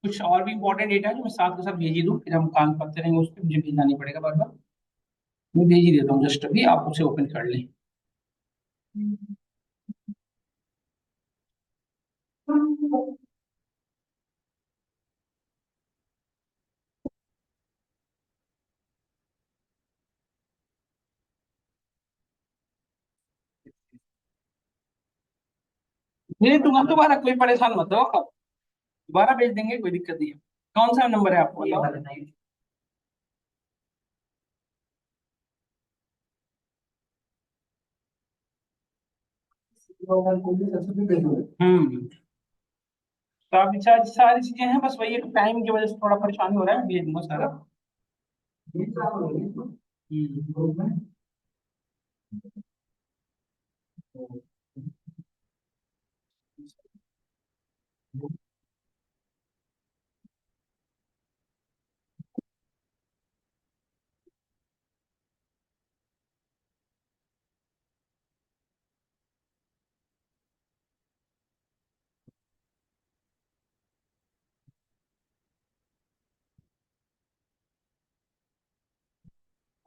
कुछ और भी इंपॉर्टेंट डेटा है जो मैं साथ के साथ भेज ही दूँ, फिर हम काम करते रहेंगे उस पर, मुझे भेजना नहीं पड़ेगा बार बार। मैं भेज ही देता हूँ जस्ट अभी, आप उसे ओपन कर लें। भेज दूंगा दोबारा, कोई परेशान मत हो आप, दोबारा भेज देंगे, कोई दिक्कत नहीं है। कौन सा नंबर है आपको बताओ। हम्म। तो आप सारी सारी चीजें हैं, बस वही टाइम की वजह से थोड़ा परेशानी हो रहा है, मैं भेज दूंगा सारा। हम्म।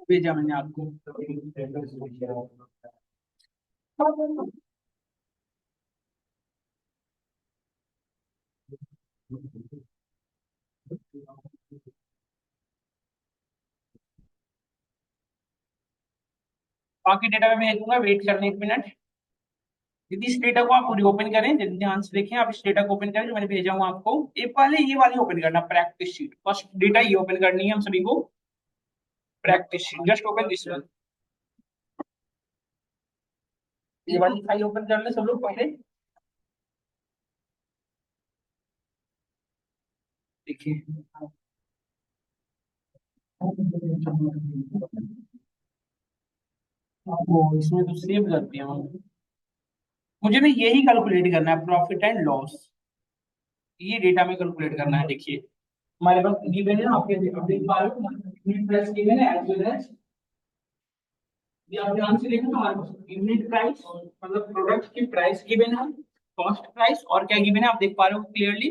भेजा मैंने आपको। बाकी डेटा में भेज दूंगा, वेट करने एक मिनट। यदि इस डेटा को आप पूरी ओपन करें, यदि ध्यान से देखें, आप इस डेटा को ओपन करें जो मैंने भेजा हूँ आपको। ये पहले ये वाली ओपन करना, प्रैक्टिस शीट, फर्स्ट डेटा ये ओपन करनी है हम सभी को। Practice sheet, just open this one. ये वाली फाइल ओपन कर ले सब लोग पहले। देखिए, वो इसमें तो सेव कर दिया मैंने। मुझे ना यही कैलकुलेट करना है, प्रॉफिट एंड लॉस। ये डेटा में कैलकुलेट करना है। देखिए हमारे पास गिवन है, आपके आप देख पा रहे हो, यूनिट प्राइस गिवन है एज वेल एज, ये आप ध्यान से देखो तो हमारे पास यूनिट प्राइस मतलब प्रोडक्ट की प्राइस गिवन है, कॉस्ट प्राइस और क्या गिवन है आप देख पा रहे हो क्लियरली।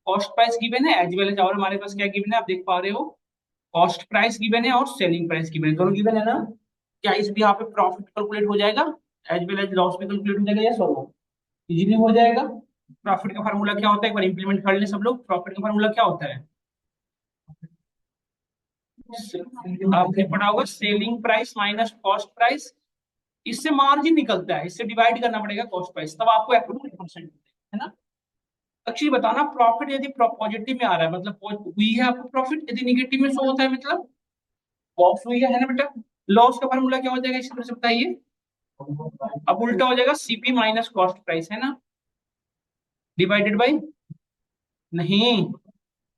कॉस्ट प्राइस गिवन है एज वेल एज, और हमारे पास क्या गिवन है आप देख पा रहे हो, कॉस्ट प्राइस गिवन है और सेलिंग प्राइस गिवन है, दोनों गिवन है ना। क्या इस भी यहाँ पे प्रॉफिट कैलकुलेट हो जाएगा, एज वेल एज लॉस भी कैलकुलेट हो जाएगा, यस और नो? इजीली हो जाएगा। प्रॉफिट का फार्मूला क्या होता है, एक बार इंप्लीमेंट कर ले सब लोग। प्रॉफिट का फार्मूला क्या होता है, आपने पढ़ा होगा, selling price minus cost price. इससे मार्जिन निकलता है, इससे डिवाइड करना पड़ेगा कॉस्ट प्राइस, तब आपको एक्यूरेट परसेंट है ना। अच्छी बताना, प्रॉफिट यदि पॉजिटिव में आ रहा है मतलब हुई है आपको प्रॉफिट, यदि निगेटिव में शो होता है मतलब लॉस हुई है ना बेटा। लॉस का फार्मूला क्या हो जाएगा इसी तरह से बताइए। अब उल्टा हो जाएगा, सीपी माइनस कॉस्ट प्राइस है ना, डिवाइडेड बाई, नहीं,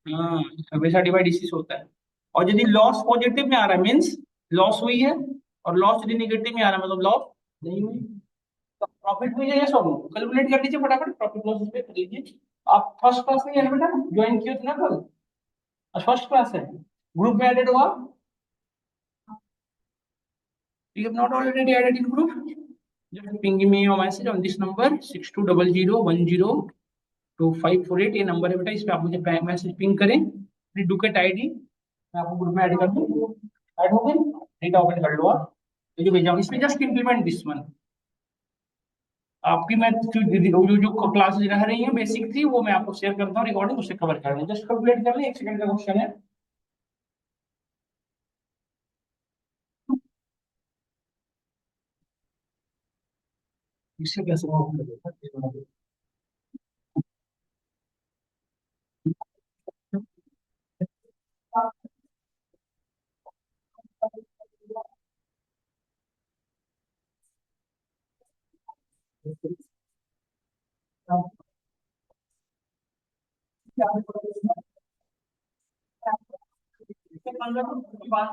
हाँ, हमेशा डिवाइड इसी से होता है। और यदि लॉस पॉजिटिव में आ रहा है मीन्स लॉस हुई है, और लॉस यदि निगेटिव में आ रहा है मतलब लॉस नहीं हुई। तो प्रॉफिट हुई है या सब कैलकुलेट कर लीजिए फटाफट, प्रॉफिट लॉस पे कर लीजिए। आप फर्स्ट क्लास में है ना बेटा, ज्वाइन किए थे ना कल, फर्स्ट क्लास है, ग्रुप में एडेड हुआ। You have not already added in group, just ping me a message on this number 6200102548, ये नंबर है बेटा, इस पे आप मुझे मैसेज पिंग करें, डुकेट आईडी, मैं आपको ग्रुप में ऐड कर दूं। ऐड हो गए, डेटा ओपन कर लो आप। ये जो भेजा हूं इसमें जस्ट इंप्लीमेंट दिस वन। आपकी मैं जो क्लासेज रह रही हैं बेसिक थी वो मैं आपको शेयर करता हूँ रिकॉर्डिंग, उससे कवर कर लें, जस्ट कैलकुलेट कर लें, एक सेकंड का क्वेश्चन है। इससे कैसे बात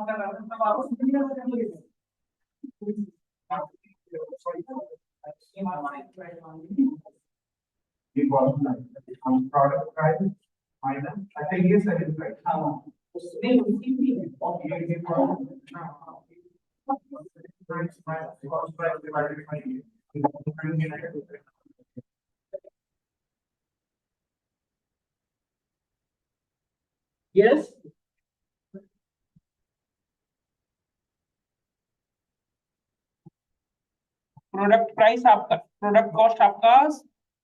कर रहा था तब आप ये हम प्रोडक्ट प्राइस माइनस, अच्छा ये सेलिंग प्राइस, हाँ उसमें उसी की है और ये product price minus cost price divided by. Yes, product price आपका, प्रोडक्ट कॉस्ट आपका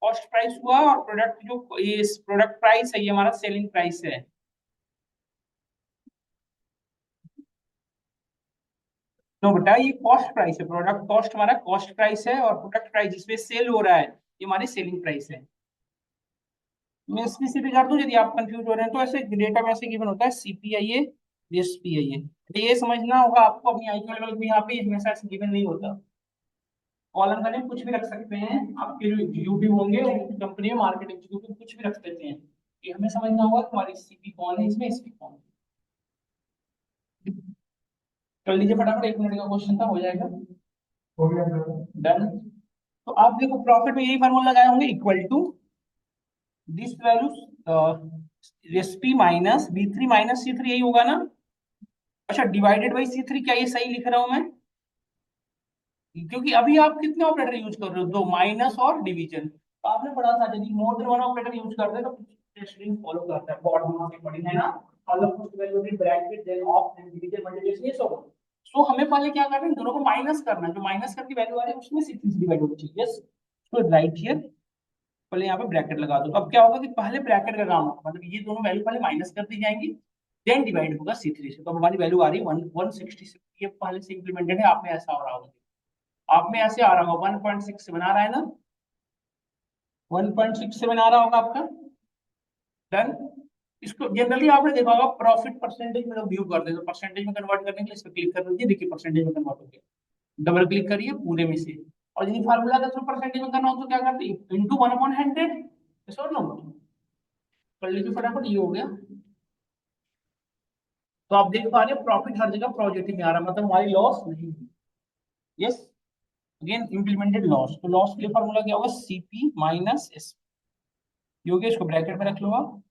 कॉस्ट प्राइस हुआ, और प्रोडक्ट जो ये प्रोडक्ट प्राइस है ये हमारा सेलिंग प्राइस है। तो बेटा ये कॉस्ट प्राइस है, प्रोडक्ट कॉस्ट हमारा कॉस्ट प्राइस है, और प्रोडक्ट प्राइस जिसपे सेल हो रहा है ये हमारी सेलिंग प्राइस है। मैं स्पेसिफिक कर दूं यदि आप कंफ्यूज हो रहे हैं तो, ऐसे डेटा में ऐसे गिवन होता है सीपीआईए, एसपीआईए, तो ये समझना होगा आपको अपनी आईक्यू लेवल पे, यहाँ पे हमेशा ऐसे गिवन नहीं होता। कॉलम का नेम कुछ भी रख सकते हैं, आपके जो यूट्यूब होंगे कंपनी में मार्केटिंग एग्जीक्यूटिव कुछ भी रख देते हैं। ये हमें समझना होगा कि हमारी सीपी कौन है इसमें, एसपी कौन है। कर लीजिए फटाफट, 1 मिनट का क्वेश्चन था, हो जाएगा। हो गया डन। तो आप देखो प्रॉफिट में यही फार्मूला लगाए होंगे, equal to this value SP minus बी3 माइनस सी3, यही होगा ना। अच्छा, डिवाइडेड बाई सी3, क्या ये सही लिख रहा हूं मैं? क्योंकि अभी आप कितने ऑपरेटर यूज कर रहे हो, दो, माइनस और डिवीजन। तो आपने पढ़ा था यदि more than one operator use करते हैं तो स्ट्रिंग फॉलो करता है, बॉर्ड में आपने पढ़ी है ना, कॉलम फर्स्ट वैल्यू की bracket then of then division multiplication, ये सब। सो हमें पहले क्या करना है, इन दोनों को माइनस करना है, जो माइनस करके वैल्यू आ रही है उसमें सी3 डिवाइड होनी चाहिए। यस, तो राइट हियर, पहले यहाँ पे ब्रैकेट लगा दो। अब क्या होगा कि पहले ब्रैकेट का काम होगा, मतलब ये दोनों वैल्यू पहले माइनस कर दी जाएंगी, देन डिवाइड होगा सी3 से। तो अब हमारी वैल्यू आ रही है 166, ये पहले से इंप्लीमेंटेड है, आप में ऐसा हो रहा होगा, आप में ऐसे आ रहा होगा 1.67 आ रहा है ना, 1.67 आ रहा होगा आपका। डन। इसको जनरली आपने देखा होगा प्रॉफिट परसेंटेज में लोग व्यू करते हैं, तो परसेंटेज में कन्वर्ट करने के लिए इस पर क्लिक कर दीजिए, देखिए परसेंटेज में कन्वर्ट हो गया। डबल क्लिक करिए पूरे में से, और यदि फार्मूला का थ्रू परसेंटेज में करना हो तो क्या करते हैं, इंटू 1/100, सर नो, कर लीजिए फटाफट, ये हो गया। तो आप देख पा रहे हैं प्रॉफिट हर जगह पॉजिटिव में आ रहा है, मतलब हमारी लॉस नहीं है। यस, अगेन इम्प्लीमेंटेड लॉस, तो लॉस के लिए फार्मूला क्या होगा, सीपी माइनस एस, योगेश को ब्रैकेट में रख लो आप।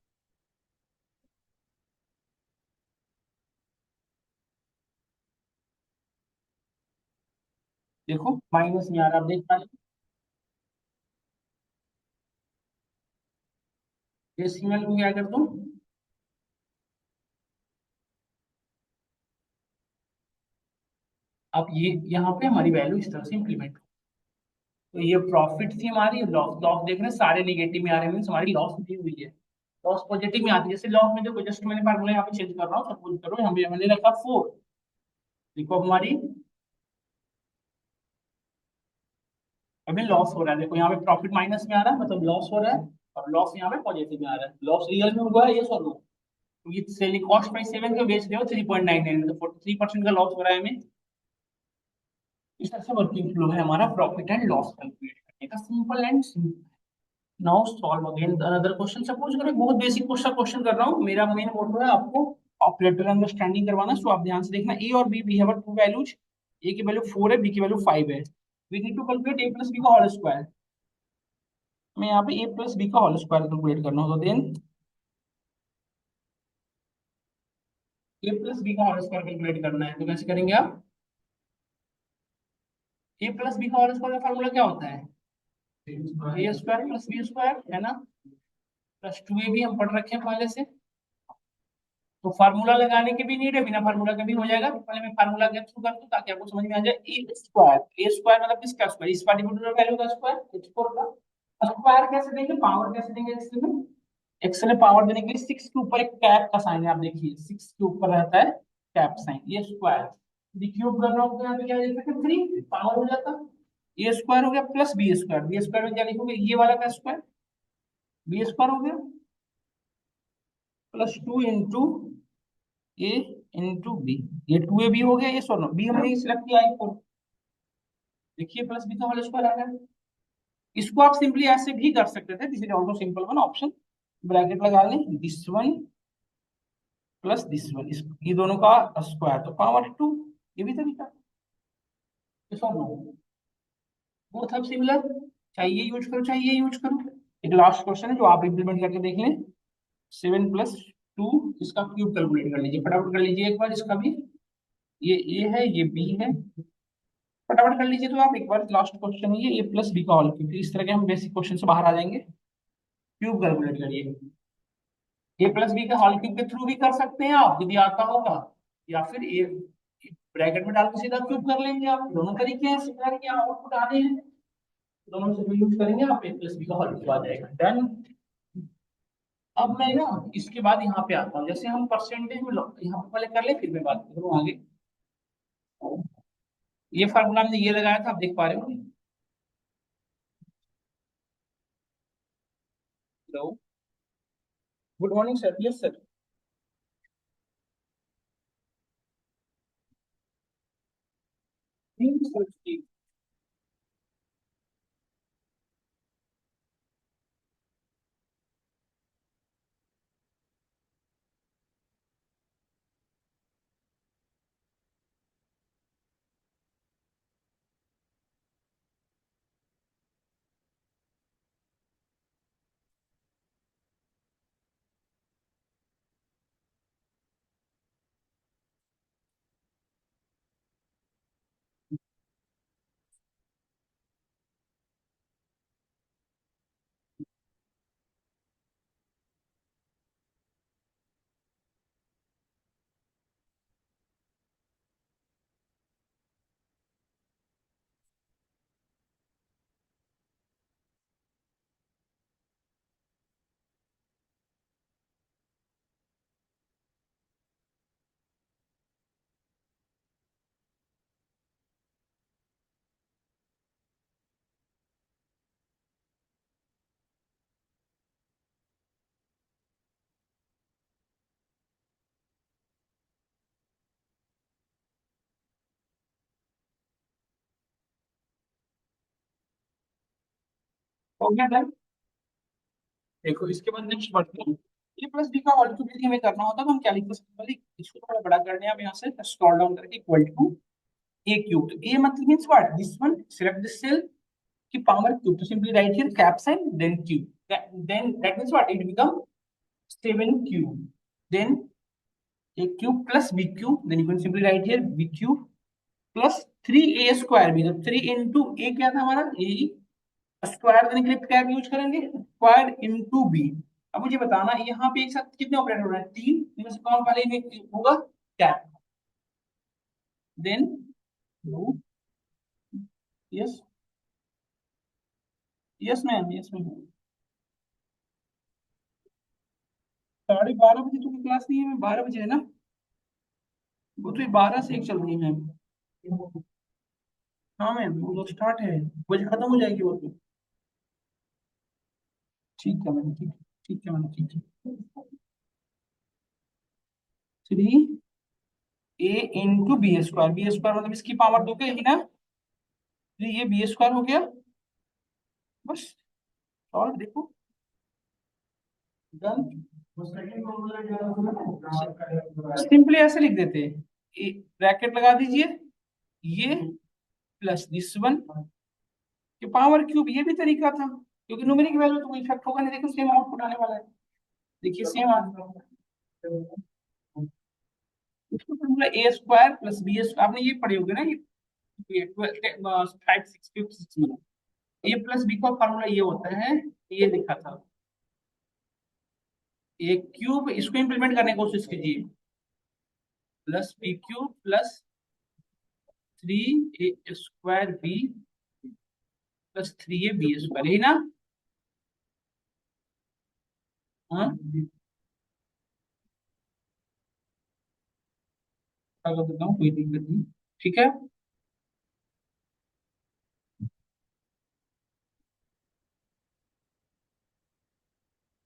देखो माइनस में आ रहा है, आप देख पा रहे हैं, डेसिमल को क्या कर दो, अब ये यहाँ पे हमारी वैल्यू इस तरह से इंप्लीमेंट, तो ये प्रॉफिट थी हमारी, लॉस, लॉस देख रहे हैं सारे निगेटिव में आ रहे हैं, मीन्स हमारी लॉस नहीं हुई है। लॉस पॉजिटिव में आती है, जैसे लॉस में देखो, जस्ट मैंने फार्मूला यहाँ पे चेंज कर रहा हूँ, सपोज करो हमें मैंने रखा 4, देखो अब हमारी अभी लॉस हो रहा है, देखो यहाँ पे प्रॉफिट माइनस में आ रहा है, मतलब लॉस हो रहा है, और लॉस यहाँ पे पॉजिटिव में आ रहा है, लॉस रियल में हुआ है ये सॉल्व, तो ये सेलिंग कॉस्ट प्राइस 7 का बेच रहे हो 3.99, तो 43% का लॉस हो रहा है हमें। इस तरह से वर्किंग फ्लो है हमारा प्रॉफिट एंड लॉस कैलकुलेट करने का, simple and simple. Now solve again another question, suppose करो बहुत बेसिक क्वेश्चन कर रहा हूँ, मेरा मेन मोटो है आपको ऑपरेटर अंडरस्टैंडिंग करवाना, सो आप ध्यान से देखना, ए और B, we have two values, A की वैल्यू 4 है, बी की वैल्यू 5 है, we need to calculate A plus B का होल स्क्वायर। मैं यहाँ पे ए प्लस बी का होल स्क्वायर कैलकुलेट करना होगा, देन ए प्लस बी का होल स्क्वायर कैलकुलेट करना है, तो कैसे करेंगे आप, ए प्लस बी का होल स्क्वायर का फॉर्मूला क्या होता है, A square plus B square है ना, प्लस 2 ए भी हम पढ़ रखे हैं पहले से, तो फार्मूला लगाने की भी नीड है, बिना फार्मूला के भी हो जाएगा, तो पहले मैं फार्मूला के थ्रू कर दूं ताकि आपको समझ में आ जाए। ए स्क्वायर मतलब किसका स्क्वायर, इस पार्टिकुलर वैल्यू का स्क्वायर, h4 का स्क्वायर कैसे देंगे, पावर कैसे देंगे, इसमें एक्स ने पावर देने के लिए 6 के ऊपर एक कैप का साइन है, आप देखिए 6 के ऊपर रहता है कैप साइन, ये स्क्वायर, क्यूब कर रहा हूँ तो यहाँ पे क्या लिख सकते हैं, 3 पावर हो जाता, ए स्क्वायर हो गया plus B square, B square में क्या लिखोगे, ये वाला का स्क्वायर, बी स्क्वायर हो गया प्लस 2 इंटू ए इंटू बी, ये 2 ए बी हो गया, ये सोनो बी हमने सिलेक्ट किया है 4, देखिए प्लस बी का होल स्क्वायर आ गया। इसको आप सिंपली ऐसे भी कर सकते थे, this is also simple one option, bracket लगा लें, this one plus this one, इस ये दोनों का स्क्वायर तो पावर 2, ये भी तरीका, ये सॉल्व हो, बोथ आर सिमिलर, चाहिए यूज करो चाहिए यूज करो। एक लास्ट क्वेश्चन है जो आप इंप्लीमेंट करके देख लें, 7 + 2, इसका क्यूब कैलकुलेट कर लीजिए, फटाफट कर लीजिए एक बार इसका भी, ये ए है ये बी है, फटाफट कर लीजिए तो आप एक बार, लास्ट क्वेश्चन है ये ए प्लस बी का होल क्यूब, इस तरह के हम बेसिक क्वेश्चन से बाहर आ जाएंगे, क्यूब कैलकुलेट करिए। ए प्लस बी का होल क्यूब के थ्रू भी कर सकते हैं आप यदि आता होगा, या फिर ए ब्रैकेट में डाल के सीधा क्यूब कर लेंगे आप। दोनों तरीके हैं, सिमिलर के आउटपुट आने हैं, दोनों से यूज करेंगे आप, ए प्लस बी का होल क्यूब आ जाएगा। डन। अब मैं ना इसके बाद यहाँ पे आता हूँ, जैसे हम परसेंटेज में यहाँ पे पहले कर ले फिर मैं बात करूँ आगे। ये फार्मूला हमने ये लगाया था, आप देख पा रहे हो। Hello, good morning sir. Yes sir. हो गया डन। देखो इसके बाद नेक्स्ट बढ़ते हैं। ए प्लस बी का होल क्यूब यदि हमें करना होता है तो हम क्या लिखते हैं, सिंपली इसको थोड़ा बड़ा करने हैं, आप यहाँ से स्क्रॉल डाउन करके इक्वल टू ए क्यूब। तो ए मतलब means what, this one, select this cell की पावर क्यूब, तो simply write here cap sign then cube, then that means what, it become 7 cube, then a cube plus b cube, then you can simply write here b cube plus 3a square b, जब 3 into a क्या था हमारा a square देने के लिए क्या use करेंगे, square into B. अब मुझे बताना यहाँ पे एक साथ कितने ऑपरेटर हो रहे हैं, तीन, इनमें से कौन पहले में होगा, cap, then yes, yes ma'am, yes ma'am. 12:30 बजे तो क्लास नहीं है, 12 बजे है ना, वो तो 12 से 1 चल रही है मैम। हाँ मैम, वो तो स्टार्ट है, बजे खत्म हो जाएगी वो तो। ठीक है मैम, ठीक है, ठीक है मैम, ठीक है। 3a into b² b² मतलब इसकी पावर दो के ही ना, तो ये b² हो गया, बस सॉल्व देखो, डन। सिंपली ऐसे लिख देते, ब्रैकेट लगा दीजिए, ये प्लस दिस वन के पावर क्यूब, ये भी तरीका था, क्योंकि न्यूमेरिक वैल्यू तो कोई इफेक्ट होगा नहीं, देखो सेम आउटपुट आने वाला है, देखिए सेम आंसर। इसको फॉर्मूला a² प्लस b², आपने ये पढ़े होगे ना, ये 5 6 6 में ए प्लस बी का फॉर्मूला ये होता है, ये लिखा था ए क्यूब, इसको इंप्लीमेंट करने की कोशिश कीजिए, plus B cube plus 3a² b plus 3ab², यही ना। हाँ, कर देता हूँ, कोई दिक्कत नहीं, ठीक है।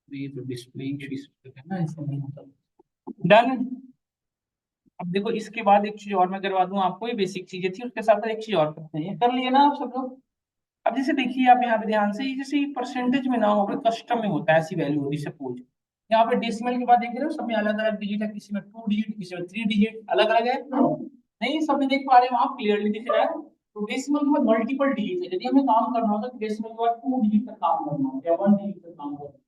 ये तो डिस्प्ले है ना, ऐसा नहीं होता। डन। अब देखो इसके बाद एक चीज और मैं करवा दूं आपको, ये बेसिक चीजें थी, उसके साथ साथ एक चीज और करते हैं, ये कर लिए ना आप सब लोग। अब जैसे देखिए आप यहाँ पे ध्यान से, जैसे परसेंटेज में ना हो, कस्टम में होता है, ऐसी वैल्यू होती है सपोज, यहाँ पे डेसिमल के बाद देख रहे हो सब में अलग अलग डिजिट है, किसी में 2 डिजिट, किसी में 3 डिजिट, अलग अलग है, नहीं सब में देख पा रहे हो आप, क्लियरली दिख रहा है। तो डेसिमल के बाद मल्टीपल डिजिट है, यदि हमें काम करना होता है डेसिमल के बाद 2 डिजिट तक काम करना होता है या 1 डिजिट तक काम करना है।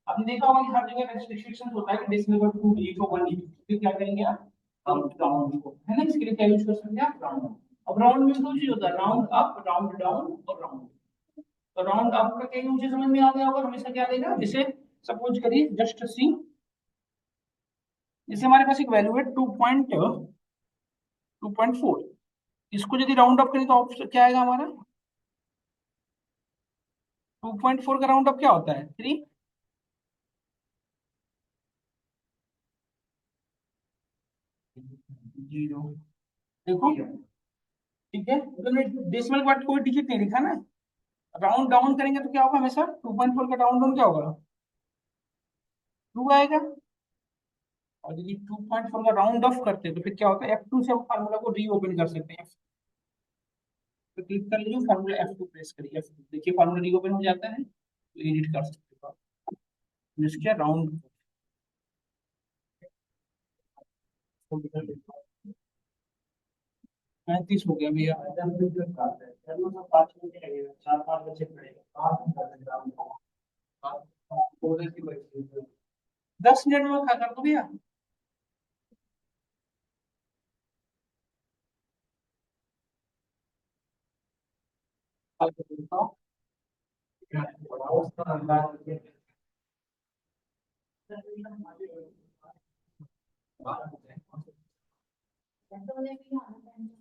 आपने देखा होगा कि हर जगह रेस्ट्रिक्शन होता है कि डेसिमल का 2 डिजिट हो, 1 डिजिट, फिर क्या करेंगे आप, हम राउंड को, है ना, इसके लिए क्या यूज कर सकते हैं आप, राउंड। अब राउंड में दो चीज होता है, राउंड अप, राउंड डाउन और राउंड। तो राउंड अप का क्या यूज समझ में आ गया होगा, हमेशा क्या देगा, जैसे सपोज करिए जस्ट सी, जैसे हमारे पास एक वैल्यू है 2.4, इसको यदि राउंड अप करें तो ऑप्शन क्या आएगा हमारा? 2.4 का राउंड अप क्या होता है? 3। जीरो। देखो, ठीक है, मतलब डेसिमल के बाद कोई डिजिट नहीं लिखा ना। राउंड डाउन करेंगे तो क्या होगा? हमेशा 2.4 का राउंड डाउन क्या होगा? 2 आएगा। और यदि 2.4 का राउंड ऑफ करते हैं तो फिर क्या होता है? F2 से हम फार्मूला को रीओपन कर सकते हैं। तो क्लिक कर लीजिए, फार्मूला F2 प्रेस करिए, F2 देखिए फार्मूला रीओपन हो जाता है, तो एडिट कर सकते हो जिसके राउंड 35 हो गया भैया। 10 मिनट में खा कर दो भैया।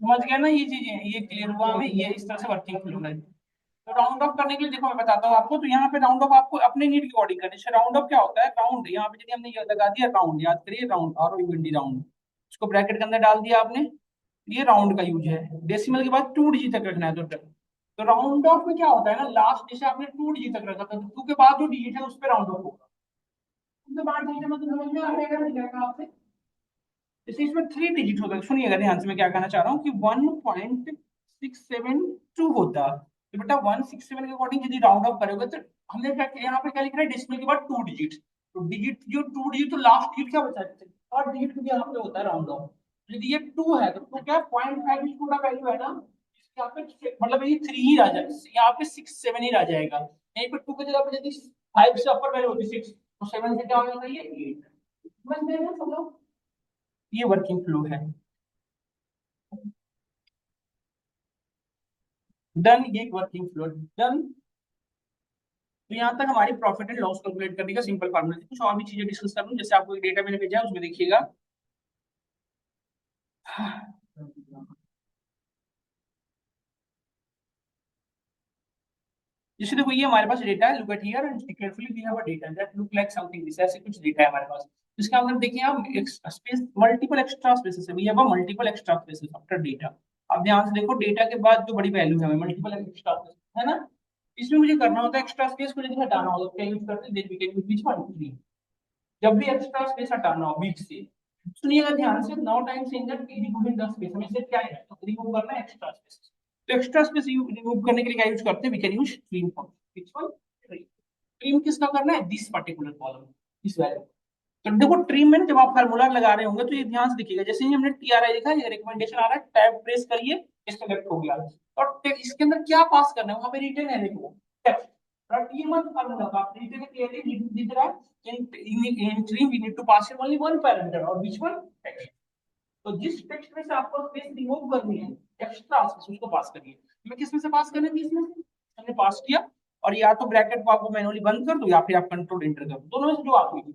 समझ गया ना? ये चीजें, ये क्लियर हुआ हमें, ये इस तरह से वर्किंग फ्लो है। तो राउंड ऑफ करने के लिए देखो मैं बताता हूँ आपको, तो यहाँ पे राउंड ऑफ आपको अपने नीड की अकॉर्डिंग करनी है। राउंड ऑफ क्या होता है? राउंड, यहाँ पे यदि हमने ये लगा दिया राउंड, याद करिए राउंड, और राउंड, इसको ब्रैकेट के अंदर डाल दिया आपने, ये राउंड का यूज है। डेसिमल के बाद 2 डिजिट तक रखना है। तो राउंड ऑफ में क्या होता है ना, लास्ट जैसे आपने 2 डिजिट तक रखा था, तो 2 के बाद जो डिजिट है उस पर राउंड ऑफ होगा। उसके बाद डिजिट मतलब समझ में आ जाएगा, नहीं जाएगा आपसे? जैसे इसमें 3 डिजिट होता है, सुनिएगा ध्यान से मैं क्या कहना चाह रहा हूँ कि 1.672 होता। तो बेटा 167 के अकॉर्डिंग यदि राउंड ऑफ करोगे तो हमने क्या किया, यहाँ पे क्या लिख रहा है? डेसिमल के बाद 2 डिजिट। तो डिजिट जो 2 डिजिट, तो लास्ट डिजिट क्या बचा है? थर्ड डिजिट भी यहाँ पे होता है राउंड ऑफ। यदि ये 2 है तो क्या 0.5 पूरा वैल्यू है ना, यहाँ पे मतलब ये 3 ही रह जाएगा, यहाँ पे 6 7 ही रह जाएगा। यहीं पे 2 की जगह पे यदि 5 से अपर वैल्यू होती 6, तो 7 से क्या हो जाता है? ये 8। समझ गए ना सब लोग? ये वर्किंग फ्लो है। डन, ये वर्किंग फ्लो डन। तो यहाँ तक हमारी प्रॉफिट एंड लॉस कैलकुलेट करने का सिंपल फार्मूला थी। कुछ और भी चीजें डिस्कस कर लूँ, जैसे आपको एक डेटा मैंने भेजा है उसमें देखिएगा। जैसे देखो, ये हमारे पास डेटा है, look at here and carefully, we have a data that look like something this, ऐसे कुछ डेटा है हमारे पास। इसके अंदर देखिए आप, एक स्पेस मल्टीपल एक्स्ट्रा स्पेसेस है, we have a multiple extra spaces after data. अब ध्यान से देखो, डेटा के बाद जो बड़ी वैल्यू है मल्टीपल एक्स्ट्रा स्पेस है ना, इसमें मुझे करना होता है एक्स्ट्रा स्पेस को यदि हटाना होगा तो क्या यूज करते हैं? Then we can use which one? जब भी एक्स्ट्रा स्पेस हटाना हो बीच से, सुनिएगा ध्यान से, 9 times in that removing the space, हमें सिर्फ क्या है तो रिमूव करना है एक्स्ट्रा स्पेस। तो एक्स्ट्रा स्पेस रिमूव करने के लिए क्या यूज करते हैं? We can use trim function. Which one? Trim किसका करना है? दिस पर्टिकुलर कॉलम, इस वैल्यू। तो देखो ट्रिम में ना, जब आप फार्मूला लगा रहे होंगे तो ये ध्यान से देखिएगा, जैसे ही हमने टीआरआई लिखा, ये रिकमेंडेशन आ रहा है, टैब प्रेस करिए, इसका लेफ्ट हो गया। और इसके अंदर क्या पास करना है? वहां पे रिटर्न है, देखो टेक्स्ट। बट ये मत फार्मूला का आप रिटर्न क्लियरली दिख रहा है। in trim we need to pass in only one parameter, और which one? टेक्स्ट। तो जिस टेक्स्ट में से आपको स्पेस रिमूव करनी है, एक्स्ट्रा स्पेस, उसको पास करिए। मैं किस में से पास करने थी? इसमें से हमने पास किया, और या तो ब्रैकेट को आपको मैनुअली बंद कर दो, या फिर आप कंट्रोल एंटर कर दो, दोनों में से जो आप लीजिए।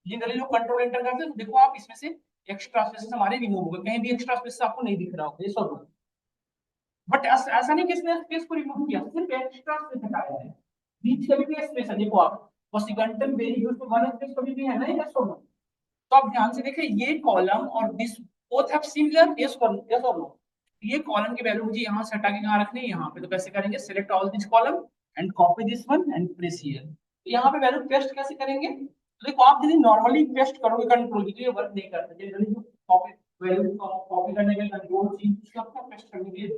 जनरली लोग कंट्रोल एंटर करते हैं, तो देखो आप इसमें से एक्स्ट्रा स्पेसेस हमारे रिमूव हो गए, कहीं भी एक्स्ट्रा स्पेस आपको नहीं दिख रहा होगा, ये सब। बट ऐसा नहीं कि इसने स्पेस को रिमूव किया, सिर्फ एक्स्ट्रा स्पेस हटाया है। बीच कभी भी स्पेस है, देखो आप सेकंडम very use to one space कभी भी है ना, यस और नो? तो आप ध्यान से देखें, ये कॉलम और this both have similar, yes और नो? ये कॉलम की वैल्यू मुझे यहाँ से हटा के कहाँ रखनी है? यहाँ पे। तो कैसे करेंगे? Select all this column and copy this one and press here. तो यहाँ पे वैल्यू पेस्ट कैसे करेंगे? तो देखो, आप यदि नॉर्मली पेस्ट करोगे कंट्रोल की, तो ये वर्क नहीं करता। जनरली जो कॉपी वैल्यू कॉपी करने के लिए कंट्रोल ची करते हैं पेस्ट करने के लिए।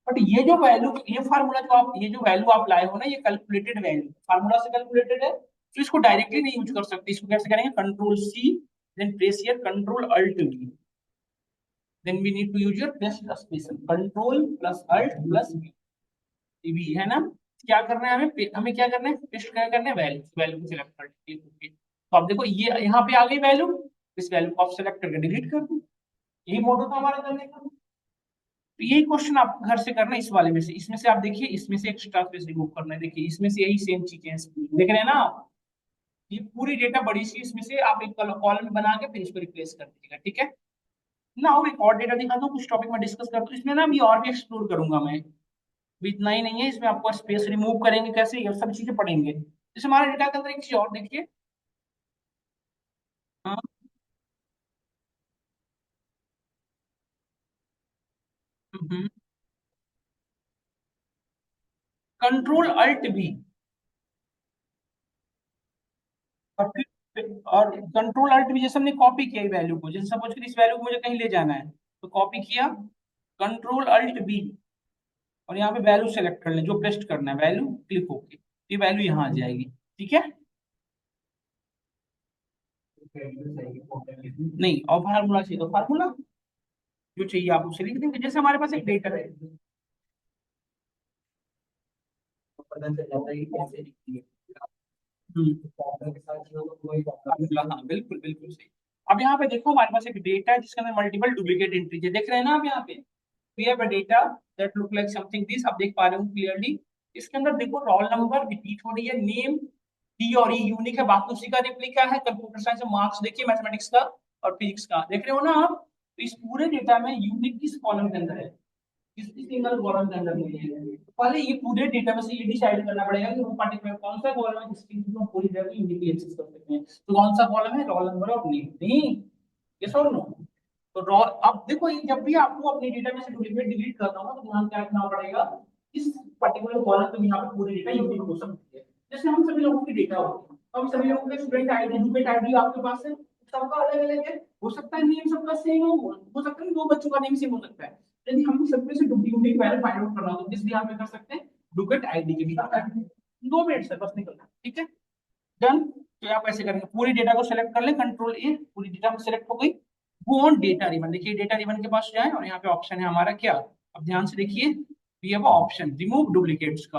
बट ये जो वैल्यू, ये फार्मूला जो आप, ये जो वैल्यू आप लाए हो ना, ये कैलकुलेटेड वैल्यू फार्मूला से कैलकुलेटेड है, तो इसको डायरेक्टली नहीं यूज कर सकते। इसको कैसे करेंगे? Control C, then press here control alt V, then we need to use your paste space, control plus alt plus V, है ना? क्या करना है हमें? हमें क्या करना है? पेस्ट क्या करना है? वैल्यू, वैल्यू को सिलेक्ट करके, तो आप देखो ये यहाँ पे आ गई वैल्यू, इस वैल्यू को आप सेलेक्ट करके डिलीट कर दो। यही मोड था हमारा करने का। तो यही क्वेश्चन आपको घर से करना है, इस वाले में से, इसमें से आप देखिए, इसमें से एक्स्ट्रा स्पेस रिमूव करना है, देखिए इसमें से यही सेम चीजें हैं, देख रहे हैं ना आप? ये पूरी डेटा बड़ी सी इसमें से आप एक कॉलम बना के फिर इसको रिप्लेस कर दीजिएगा, ठीक है ना। अब एक और डेटा दिखाता हूँ, कुछ टॉपिक में डिस्कस करता हूँ, इसमें ना अभी और भी एक्सप्लोर करूंगा मैं, अभी इतना ही नहीं है इसमें, आपको स्पेस रिमूव करेंगे कैसे, ये सब चीजें पढ़ेंगे। जैसे हमारे डेटा के अंदर एक चीज और देखिए। हाँ। कंट्रोल अल्ट भी, और फिर और कंट्रोल अल्ट भी, जैसे हमने कॉपी किया वैल्यू को, जैसे सपोज करिए इस वैल्यू को मुझे कहीं ले जाना है, तो कॉपी किया, कंट्रोल अल्ट बी, और यहाँ पे वैल्यू सेलेक्ट कर लें, जो पेस्ट करना है वैल्यू, क्लिक होके ये वैल्यू यहाँ आ जाएगी, ठीक है। नहीं, और फार्मूला चाहिए तो फार्मूला जो चाहिए आप उसे लिख देंगे, जैसे हमारे पास एक डेटा है। फार्मूला, हाँ बिल्कुल बिल्कुल सही। अब यहाँ पे देखो हमारे पास एक डेटा है जिसके अंदर मल्टीपल डुप्लीकेट एंट्री है, देख रहे हैं ना आप यहाँ पे, we have a data that look like something this, आप देख पा रहे हो क्लियरली। इसके अंदर देखो रोल नंबर रिपीट हो रही है, नेम डी और ई यूनिक है, बाकी उसी का रिप्लिका है। कंप्यूटर साइंस में मार्क्स देखिए, मैथमेटिक्स का और फिजिक्स का, देख रहे हो ना आप। तो इस पूरे डेटा में यूनिक किस कॉलम के अंदर है, किसी सिंगल कॉलम के अंदर नहीं है। तो पहले ये पूरे डेटा में से ये डिसाइड करना पड़ेगा कि वो पर्टिकुलर कौन सा कॉलम है जिसकी हम पूरी डेटा को यूनिकली एक्सेस कर सकते हैं। तो कौन सा कॉलम है, रोल नंबर और नेम, नहीं ये और नो। तो रॉ अब देखो, ये जब भी आपको अपने डेटा में से डुप्लीकेट डिलीट करना होगा तो ध्यान क्या रखना पड़ेगा, इस पर्टिकुलर कॉलम पे यहाँ पे पूरी डेटा यूनिक हो सकती है। जैसे हम सभी लोगों की डेटा होती है, हम सभी लोगों के स्टूडेंट आईडी, डुप्लीकेट आईडी आपके पास है, सबका अलग अलग है, हो सकता है नेम सबका सेम हो सकता है दो बच्चों का नेम सेम हो सकता है। यदि हम सब में से डुप्लीकेट वैल्यू फाइंड आउट करना हो तो किस भी यहाँ पे कर सकते हैं, डुप्लीकेट आईडी के भी 2 मिनट से बस निकलना, ठीक है। डन। तो आप ऐसे करेंगे, पूरी डेटा को सेलेक्ट कर ले, कंट्रोल ए, पूरी डेटा सेलेक्ट हो गई। गो ऑन डेटा रिबन, देखिए डेटा रिबन के पास जाए और यहाँ पे ऑप्शन है हमारा क्या, अब ध्यान से देखिए, we have option remove duplicates का,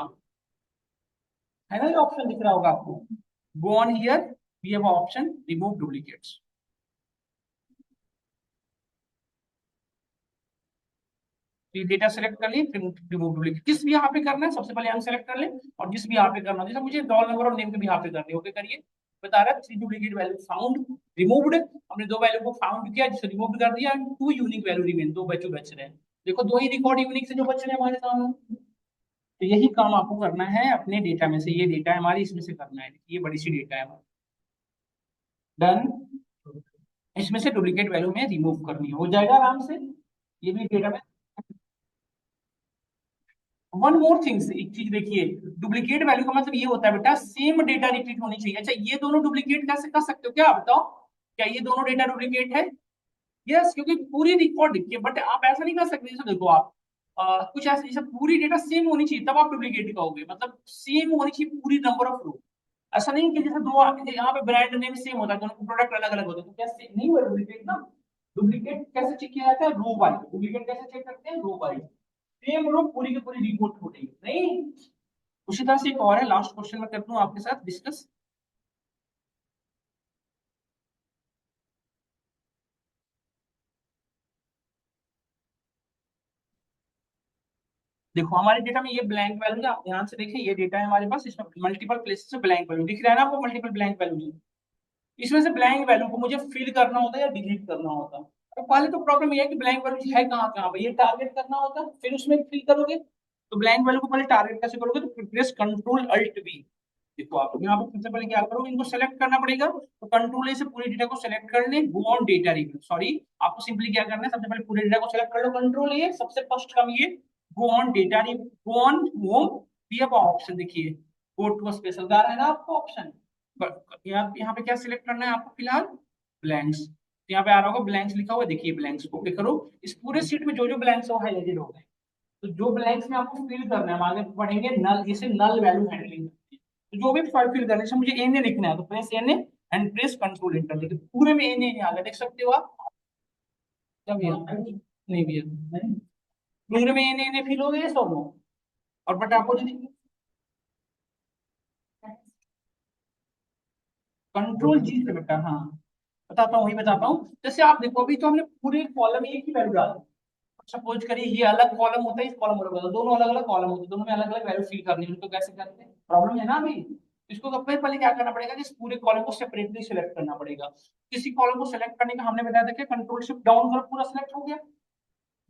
है ना, ये ऑप्शन दिख रहा होगा आपको। Go on here, we have option remove duplicates. तो ये डेटा सेलेक्ट कर लिए, फिर रिमूव डुप्लीकेट किस भी यहाँ पे करना है, सबसे पहले यहाँ सेलेक्ट कर ले, और जिस भी यहाँ पे करना है, जैसे मुझे रोल नंबर और नेम के भी यहाँ पे करनी है, ओके करिए। बता रहा है 3 डुप्लीकेट वैल्यू फाउंड रिमूव्ड, हमने 2 वैल्यू को फाउंड किया जिसे रिमूव कर दिया, एंड 2 यूनिक वैल्यू रिमेन, 2 बच्चे बच रहे हैं। देखो 2 ही रिकॉर्ड यूनिक से जो बच रहे हैं हमारे सामने। तो यही काम आपको करना है अपने डेटा में से, ये डेटा है हमारी, इसमें से करना है, ये बड़ी सी डेटा है हमारी। डन। इसमें से डुप्लीकेट वैल्यू में रिमूव करनी है, हो जाएगा आराम से, ये भी डेटा में। वन मोर थिंग्स, एक चीज देखिए, डुप्लीकेट वैल्यू का मतलब ये होता है बेटा, सेम डेटा रिपीट होनी चाहिए। अच्छा, ये दोनों डुप्लीकेट कैसे कर सकते हो, क्या बताओ, क्या ये दोनों डेटा डुप्लीकेट है? यस, क्योंकि पूरी रिकॉर्ड देखिए, बट आप ऐसा नहीं कर सकते, जैसे देखो आप कुछ ऐसे, जैसे पूरी डेटा सेम होनी चाहिए तब आप डुप्लीकेट कहोगे, मतलब सेम होनी चाहिए पूरी नंबर ऑफ रो। ऐसा नहीं कि जैसे दो यहाँ पे ब्रांड नेम सेम होता है, दोनों प्रोडक्ट अलग अलग होते हैं, तो क्या सेम नहीं हुआ डुप्लीकेट ना। डुप्लीकेट कैसे चेक किया जाता है, रो वाइज, डुप्लीकेट कैसे चेक करते हैं, रो वाइज। सेम रो पूरी की पूरी रिपोर्ट हो रही है नहीं। उसी तरह से एक और है, लास्ट क्वेश्चन मैं करता हूँ आपके साथ डिस्कस। देखो हमारे डेटा में ये ब्लैंक वैल्यू ना, आप ध्यान से देखिए, ये डेटा है हमारे पास, इसमें मल्टीपल प्लेसेस से ब्लैंक वैल्यू दिख रहा है ना आपको, मल्टीपल ब्लैंक वैल्यू। इसमें से ब्लैंक वैल्यू को मुझे फिल करना होता है या डिलीट करना होता है। तो पहले तो प्रॉब्लम ये है कि ब्लैंक वैल्यू है कहाँ कहाँ पे, ये टारगेट करना होता है, फिर उसमें फिल करोगे। तो ब्लैंक वैल्यू को पहले टारगेट कैसे करोगे, तो प्रेस कंट्रोल अल्ट बी। देखो आप यहाँ पे सबसे पहले क्या करोगे, इनको सेलेक्ट करना पड़ेगा, तो कंट्रोल ए से पूरे डेटा को सेलेक्ट कर ले, go on data review, sorry, आपको सिंपली क्या करना है, सबसे पहले पूरे डेटा को सेलेक्ट कर लो, कंट्रोल ए, सबसे फर्स्ट काम ये, go on data review, go on home, भी ऑप्शन देखिए, गो टू स्पेशल कार है ना आपको ऑप्शन। यहाँ पे क्या सिलेक्ट करना है आपको फिलहाल, ब्लैंक्स। तो यहाँ पे आ रहा होगा ब्लैंक्स लिखा हुआ, देखिए ब्लैंक्स को क्लिक करो, इस पूरे सीट में जो जो ब्लैंक्स हो हाईलाइटेड हो गए। तो जो ब्लैंक्स में आपको फिल करना है, हम आगे पढ़ेंगे नल, इसे नल वैल्यू हैंडलिंग। तो जो भी फिल करने से मुझे एन ए लिखना है, तो press N A and press control enter, देखिए पूरे में एन ए आ गया, देख सकते हो आप। क्या भैया, नहीं भैया, पूरे में एन ए फिल हो गए सब। और बट आपको कंट्रोल जी से बेटा, हाँ बताता हूँ, वही बताता हूँ। जैसे आप देखो, अभी तो हमने पूरे कॉलम एक ही वैल्यू डाली, सपोज करिए ये अलग कॉलम होता है, इस कॉलम अलग होता है, दोनों अलग अलग कॉलम होते हैं, दोनों में अलग अलग वैल्यू फिल करनी है, उनको कैसे करते हैं, प्रॉब्लम है ना अभी। इसको सबसे पहले क्या करना पड़ेगा कि इस पूरे कॉलम को सेपरेटली सिलेक्ट करना पड़ेगा। किसी कॉलम को सिलेक्ट करने का हमने बताया था कि कंट्रोल शिफ्ट डाउन करो, पूरा सिलेक्ट हो गया।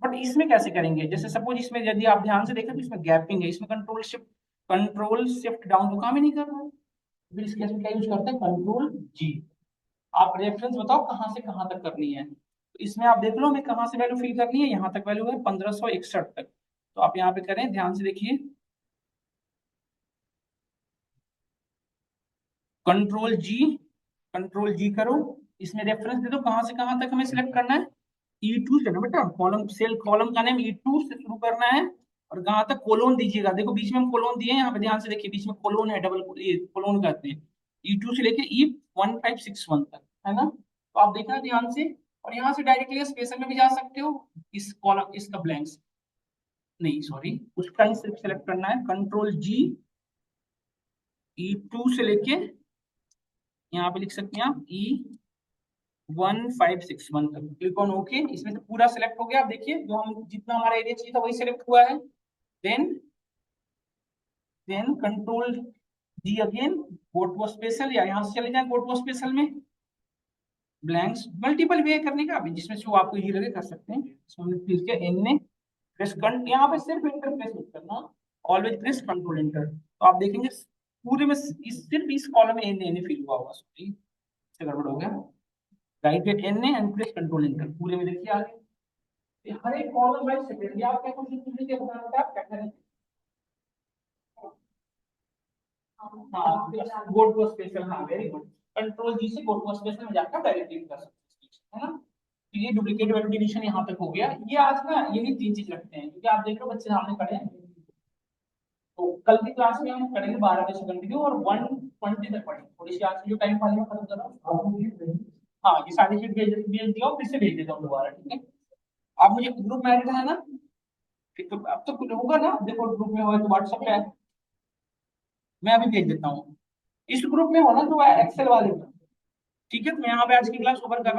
बट इसमें कैसे करेंगे, जैसे सपोज इसमें यदि आप ध्यान से देखें तो इसमें गैपिंग है, इसमें कंट्रोल शिफ्ट डाउन तो काम ही नहीं कर रहा है। फिर इस केस में क्या यूज करते हैं, कंट्रोल जी। आप रेफरेंस बताओ कहां से कहां तक करनी है, तो इसमें आप देख लो हमें कहां से वैल्यू फिल करनी है, यहाँ तक वैल्यू है 1561 तक। तो आप यहाँ पे करें, ध्यान से देखिए, कंट्रोल जी, कंट्रोल जी करो, इसमें रेफरेंस दे दो कहां से कहां तक हमें सिलेक्ट करना है। E2 से ना बेटा, कॉलम सेल कॉलम का नेम E2 से शुरू करना है, और कहां तक कोलोन दीजिएगा, देखो बीच में हम कोलोन दिए हैं, यहाँ पे ध्यान से देखिए बीच में कोलोन है, डबल कोलोन कहते हैं। E2 से लेके E1561 तक, है ना। तो आप देखना ध्यान से, और यहाँ से डायरेक्टली स्पेशल में भी जा सकते हो, इस कॉलम इसका ब्लैंक्स नहीं, सॉरी, उसका ही सिर्फ सेलेक्ट करना है, कंट्रोल जी, E2 से लेके यहाँ पे लिख सकते हैं आप E1561 तक, क्लिक ऑन ओके। इसमें से पूरा सिलेक्ट हो गया, आप देखिए जो हम जितना हमारा एरिया चाहिए था वही सिलेक्ट हुआ है। Then control G again, go to special, या यहाँ से चले जाए गो टू स्पेशल में, ब्लैंक्स मल्टीपल वे करने का, अभी जिसमें से वो आपको इजी लगे कर सकते हैं। इसमें हमने क्लिक किया एन ने, प्रेस यहाँ पे सिर्फ इंटर प्रेस मत करना, ऑलवेज प्रेस कंट्रोल इंटर, तो आप देखेंगे पूरे में सिर्फ इस कॉलम में एन फिल हुआ होगा, सॉरी इससे गड़बड़ हो गया। Write at N and press control enter, पूरे में देखिए आगे हर एक कॉलम वाइज सेपरेट, आप क्या क्वेश्चन पूछ लीजिए, बताना आप क्या करें। हाँ, गो टू स्पेशल, हाँ वेरी गुड, कंट्रोल जी से गो टू स्पेशल में जाकर डायरेक्टली कर सकते हैं, है ना। तो ये डुप्लीकेट वैलिडेशन यहाँ तक हो गया। ये आज ना यही तीन चीज रखते हैं, क्योंकि आप देख लो बच्चे सामने खड़े हैं, तो कल की क्लास में हम करेंगे 12 बजे से कंटिन्यू, और 1:20 तक पढ़ेंगे, थोड़ी सी आज की जो टाइम पाली है खत्म कर रहा हूँ। हाँ, ये सारी चीज भेज दिया हूँ, फिर से भेज देता हूँ दोबारा, ठीक है। आप मुझे ग्रुप में ऐड करना है ना, फिर तो अब तो कुछ होगा ना, देखो ग्रुप में हो तो व्हाट्सएप पे मैं अभी भेज देता हूँ। इस ग्रुप में हो ना तो एक्सेल वाले में, ठीक है। तो मैं यहाँ पे आज की क्लास ओवर कर रहा हूँ।